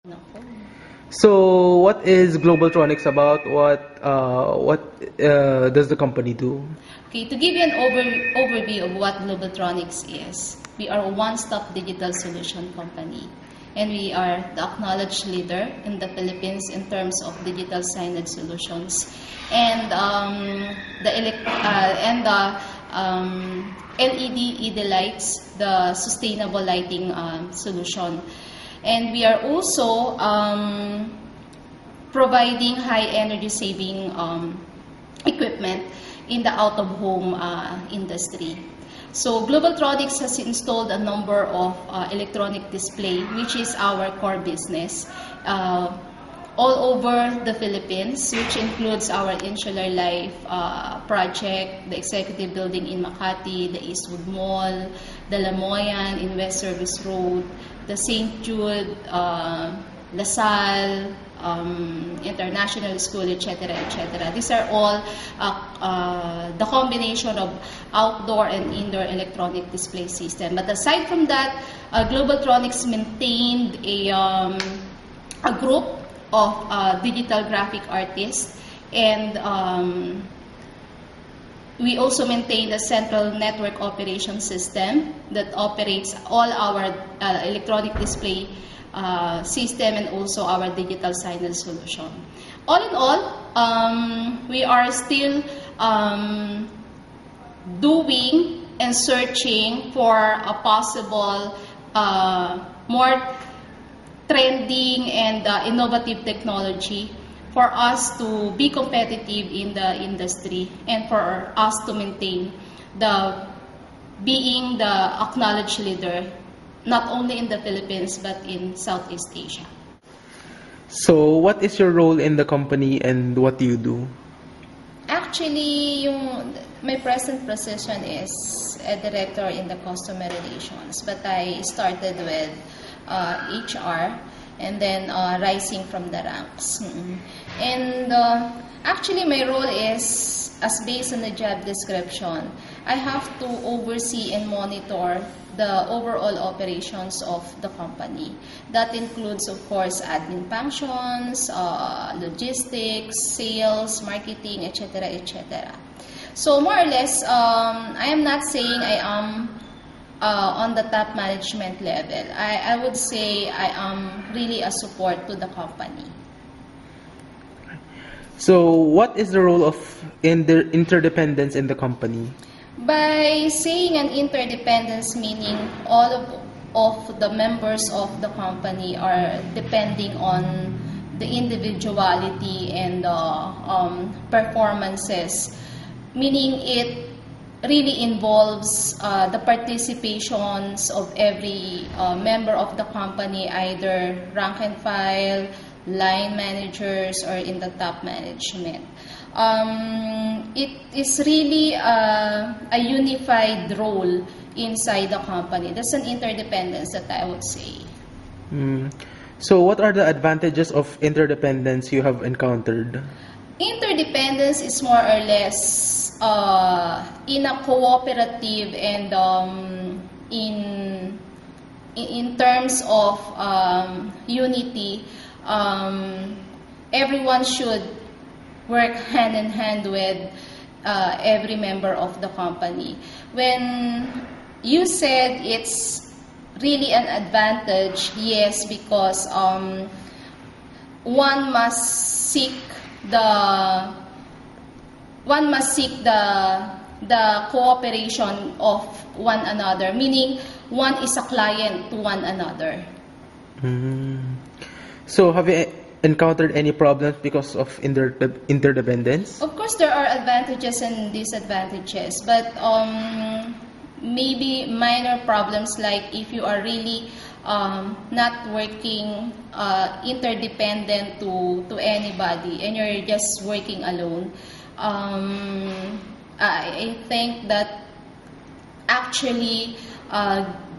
Nako. So, what is Globaltronics about? What does the company do? Okay, to give you an overview of what Globaltronics is, we are a one-stop digital solution company, and we are the acknowledged leader in the Philippines in terms of digital signage solutions, and LED lights, the sustainable lighting solution. And we are also providing high energy saving equipment in the out-of-home industry. So Globaltronics has installed a number of electronic display, which is our core business, all over the Philippines, which includes our Insular Life project, the Executive Building in Makati, the Eastwood Mall, the Lamoyan in West Service Road, the St. Jude, LaSalle, International School, etc., etc. These are all the combination of outdoor and indoor electronic display system. But aside from that, Globaltronics maintained a group of digital graphic artists, and we also maintain a central network operation system that operates all our electronic display system and also our digital signage solution. All in all, we are still doing and searching for a possible more trending and innovative technology for us to be competitive in the industry and for us to maintain being the acknowledged leader not only in the Philippines but in Southeast Asia. So, what is your role in the company and what do you do? Actually, my present position is a director in the customer relations, but I started with HR and then rising from the ranks. And actually, my role is, as based on the job description, I have to oversee and monitor the overall operations of the company. That includes, of course, admin functions, logistics, sales, marketing, etc., etc. So more or less, I am not saying I am on the top management level. I would say I am really a support to the company. So, what is the role of interdependence in the company? By saying an interdependence, meaning all of the members of the company are depending on the individuality and performances, meaning it really involves the participations of every member of the company, either rank and file, line managers, or in the top management. It is really a unified role inside the company. That's an interdependence that I would say. So, what are the advantages of interdependence you have encountered? Interdependence is more or less in a cooperative and in terms of unity. Everyone should work hand in hand with every member of the company. When you said it's really an advantage, yes, because one must seek the cooperation of one another, meaning one is a client to one another. So, have you encountered any problems because of interdependence? Of course, there are advantages and disadvantages, but maybe minor problems, like if you are really not working interdependent to anybody and you're just working alone. I think that actually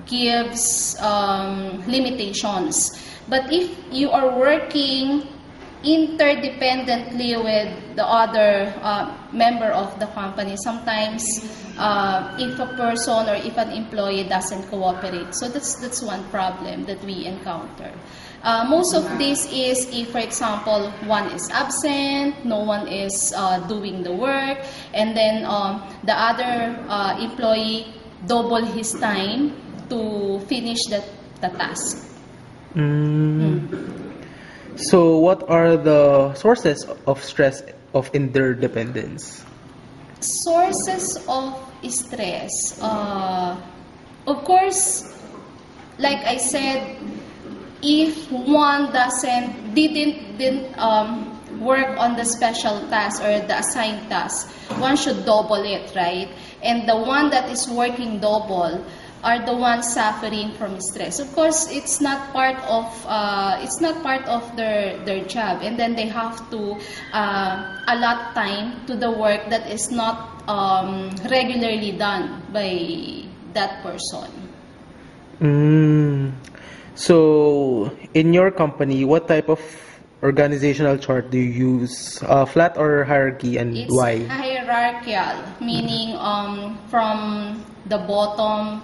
gives limitations. But if you are working interdependently with the other member of the company. Sometimes if a person or if an employee doesn't cooperate, so that's one problem that we encounter. Most of this is if, for example, one is absent, no one is doing the work, and then the other employee double his time to finish the task. So, what are the sources of stress of interdependence? Sources of stress. Of course, like I said, if one didn't work on the special task or the assigned task, one should double it, right? And the one that is working double are the ones suffering from stress. Of course, it's not part of their job, and then they have to allot time to the work that is not regularly done by that person. So, in your company, what type of organizational chart do you use? Flat or hierarchy, and It's why? hierarchical, meaning from the bottom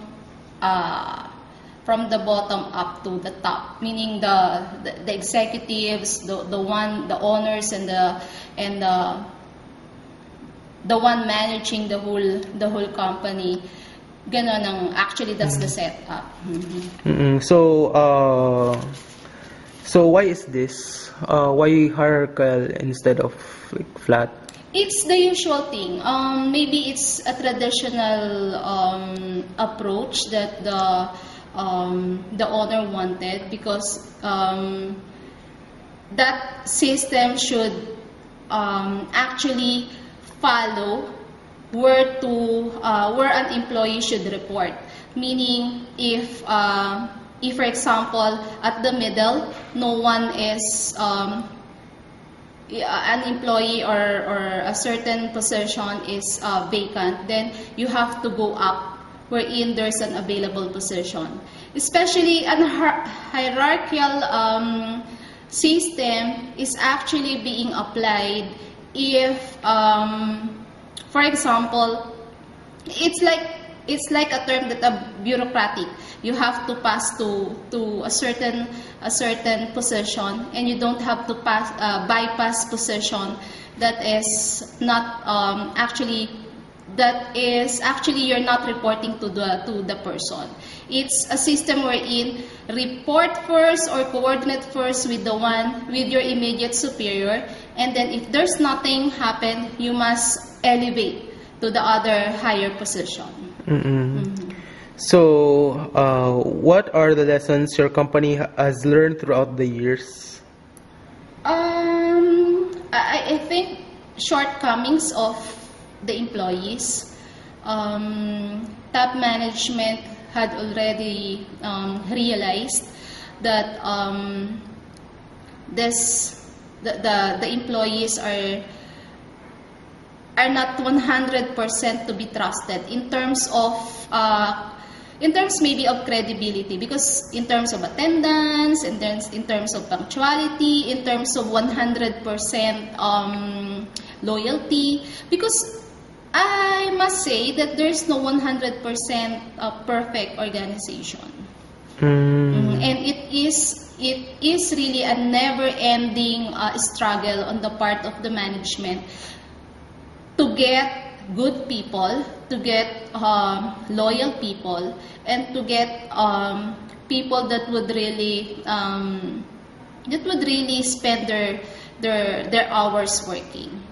up to the top, meaning the executives, the owners, and the one managing the whole company. Ganon ang actually that's the setup. So why is this? Why hierarchical instead of like flat? It's the usual thing. Maybe it's a traditional approach that the owner wanted, because that system should actually follow where an employee should report. Meaning, if for example at the middle no one is an employee or a certain position is vacant, then you have to go up wherein there's an available position. Especially an hierarchical system is actually being applied if, for example, it's like a term that a bureaucratic. You have to pass to a certain position, and you don't have to bypass position that is not actually you're not reporting to the person. It's a system wherein report first or coordinate first with your immediate superior, and then if there's nothing happen, you must elevate to the other higher position. So, what are the lessons your company has learned throughout the years? I think shortcomings of the employees. Top management had already realized that the employees are not 100% to be trusted in terms maybe of credibility, because in terms of attendance, in terms of punctuality, in terms of 100% loyalty, because I must say that there's no 100% perfect organization. And it is really a never-ending struggle on the part of the management to get good people, to get loyal people, and to get people that would really spend their hours working.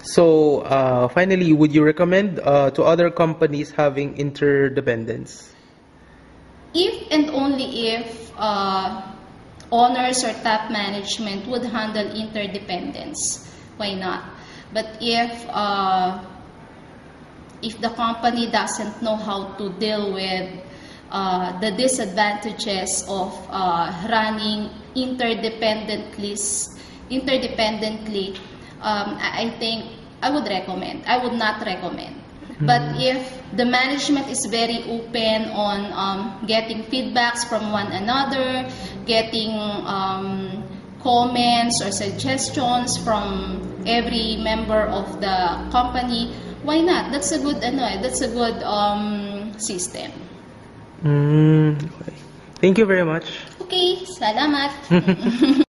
So, finally, would you recommend to other companies having interdependence? If and only if owners or top management would handle interdependence, why not? But if the company doesn't know how to deal with the disadvantages of running interdependently, I think I would not recommend. But if the management is very open on getting feedbacks from one another, getting comments or suggestions from every member of the company, why not? That's a good system. Okay. Thank you very much. Okay, salamat.